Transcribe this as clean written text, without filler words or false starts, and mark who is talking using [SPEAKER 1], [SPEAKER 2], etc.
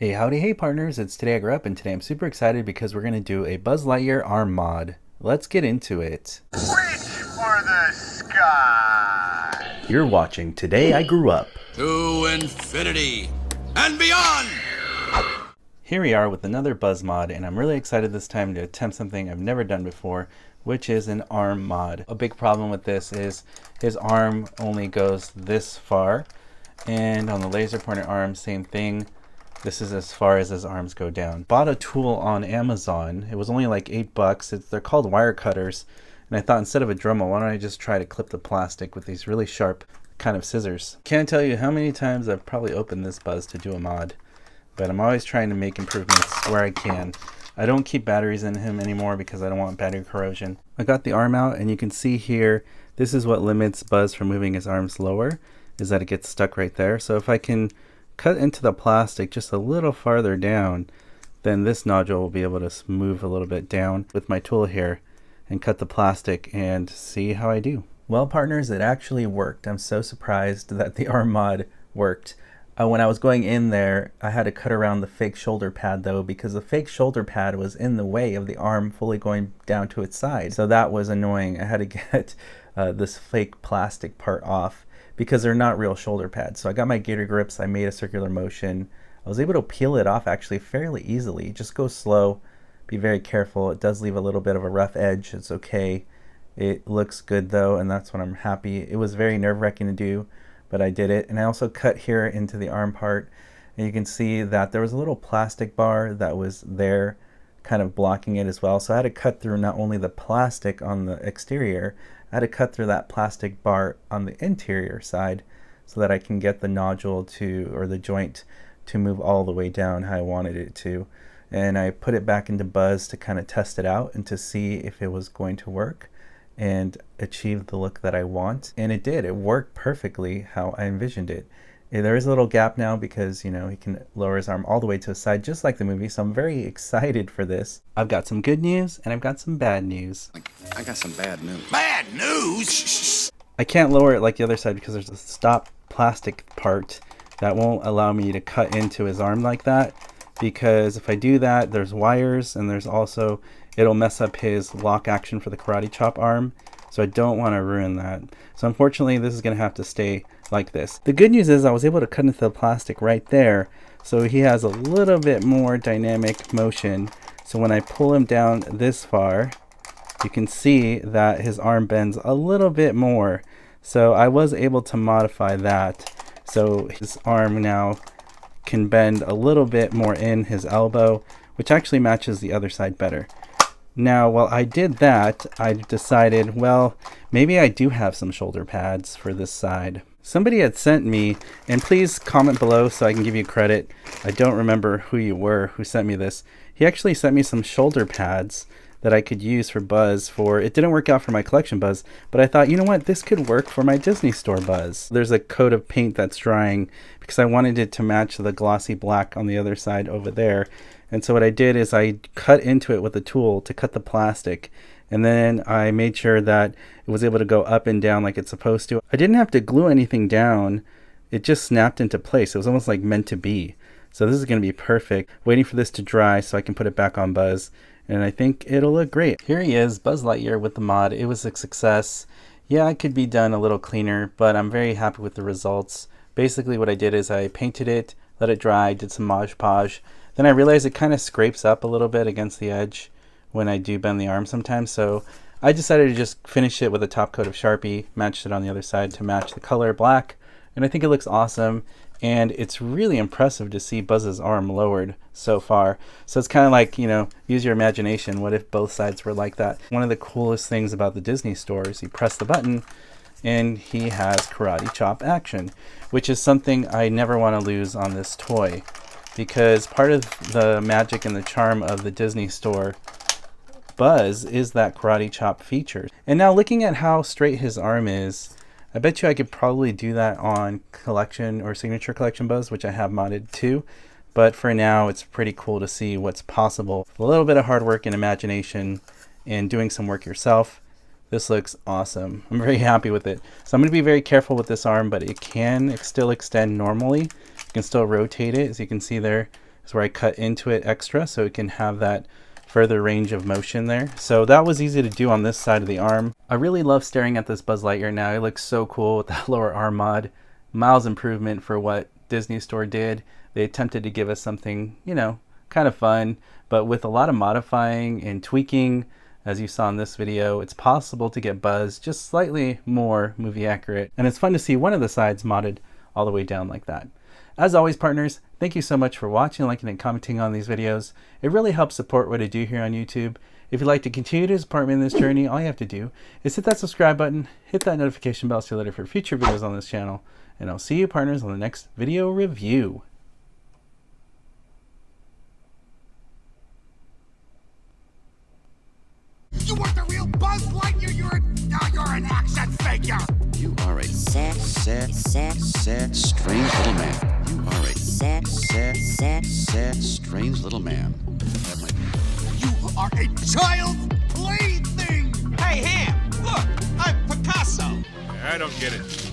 [SPEAKER 1] Hey, howdy, hey partners, it's Today I Grew Up, and today I'm super excited because we're going to do a Buzz Lightyear arm mod. Let's get into it.
[SPEAKER 2] Reach for the sky!
[SPEAKER 1] You're watching Today I Grew Up.
[SPEAKER 3] To infinity and beyond!
[SPEAKER 1] Here we are with another Buzz mod, and I'm really excited this time to attempt something I've never done before, which is an arm mod. A big problem with this is his arm only goes this far, and on the laser pointer arm, same thing. This is as far as his arms go down. Bought a tool on Amazon. It was only like $8. They're called wire cutters. And I thought instead of a Dremel, why don't I just try to clip the plastic with these really sharp kind of scissors. Can't tell you how many times I've probably opened this Buzz to do a mod. But I'm always trying to make improvements where I can. I don't keep batteries in him anymore because I don't want battery corrosion. I got the arm out, and you can see here, this is what limits Buzz from moving his arms lower, is that it gets stuck right there. So if I can cut into the plastic just a little farther down, then this nodule will be able to move a little bit down with my tool here and cut the plastic and see how I do. Well, partners, it actually worked. I'm so surprised that the arm mod worked. When I was going in there, I had to cut around the fake shoulder pad though, because the fake shoulder pad was in the way of the arm fully going down to its side. So that was annoying. I had to get this fake plastic part off, because they're not real shoulder pads. So I got my gator grips, I made a circular motion. I was able to peel it off actually fairly easily. Just go slow, be very careful. It does leave a little bit of a rough edge, it's okay. It looks good though, and that's what I'm happy. It was very nerve-wracking to do, but I did it. And I also cut here into the arm part, and you can see that there was a little plastic bar that was there kind of blocking it as well. So I had to cut through not only the plastic on the exterior, I had to cut through that plastic bar on the interior side so that I can get the nodule to, or the joint to move all the way down how I wanted it to. And I put it back into Buzz to kind of test it out and to see if it was going to work and achieve the look that I want. And it did. It worked perfectly how I envisioned it. There is a little gap now because, you know, he can lower his arm all the way to the side just like the movie, so I'm very excited for this. I've got some good news and I've got some bad news.
[SPEAKER 3] I got some bad news. Bad news?
[SPEAKER 1] I can't lower it like the other side because there's a stop plastic part that won't allow me to cut into his arm like that, because if I do that, there's wires, and there's also, it'll mess up his lock action for the karate chop arm, so I don't want to ruin that. So unfortunately, this is going to have to stay like this. The good news is I was able to cut into the plastic right there, so he has a little bit more dynamic motion. So when I pull him down this far, you can see that his arm bends a little bit more. So I was able to modify that, so his arm now can bend a little bit more in his elbow, which actually matches the other side better. Now, while I did that, I decided, well, maybe I do have some shoulder pads for this side. Somebody had sent me, and please comment below so I can give you credit. I don't remember who you were who sent me this. He actually sent me some shoulder pads that I could use for Buzz for, it didn't work out for my collection Buzz, but I thought, you know what, this could work for my Disney Store Buzz. There's a coat of paint that's drying because I wanted it to match the glossy black on the other side over there. And so what I did is I cut into it with a tool to cut the plastic, and then I made sure that it was able to go up and down like it's supposed to. I didn't have to glue anything down, it just snapped into place. It was almost like meant to be. So this is going to be perfect. Waiting for this to dry so I can put it back on Buzz, and I think it'll look great. Here he is, Buzz Lightyear with the mod. It was a success. Yeah, it could be done a little cleaner, but I'm very happy with the results. Basically what I did is I painted it, let it dry, did some Mod Podge. Then I realized it kind of scrapes up a little bit against the edge when I do bend the arm sometimes, so I decided to just finish it with a top coat of Sharpie, matched it on the other side to match the color black, and I think it looks awesome. And it's really impressive to see Buzz's arm lowered so far. So it's kind of like, you know, use your imagination. What if both sides were like that? One of the coolest things about the Disney store is you press the button and he has karate chop action, which is something I never want to lose on this toy, because part of the magic and the charm of the Disney store Buzz is that karate chop feature. And now looking at how straight his arm is, I bet you I could probably do that on collection or signature collection Buzz, which I have modded too. But for now, it's pretty cool to see what's possible. A little bit of hard work and imagination and doing some work yourself. This looks awesome. I'm very happy with it. So I'm going to be very careful with this arm, but it can still extend normally. You can still rotate it, as you can see there. is where I cut into it extra so it can have that further range of motion there. So that was easy to do on this side of the arm. I really love staring at this Buzz Lightyear now. It looks so cool with that lower arm mod. Miles improvement for what Disney Store did. They attempted to give us something, you know, kind of fun, but with a lot of modifying and tweaking. As you saw in this video, it's possible to get Buzz just slightly more movie accurate. And it's fun to see one of the sides modded all the way down like that. As always, partners, thank you so much for watching, liking, and commenting on these videos. It really helps support what I do here on YouTube. If you'd like to continue to support me in this journey, all you have to do is hit that subscribe button, hit that notification bell so you're alerted for future videos on this channel, and I'll see you, partners, on the next video review.
[SPEAKER 3] You weren't the real Buzz Lightyear. You're an action figure. You are a sad, strange little man. You are a sad, strange little man. You are a child's plaything. Hey, Ham, look, I'm Picasso.
[SPEAKER 2] I don't get it.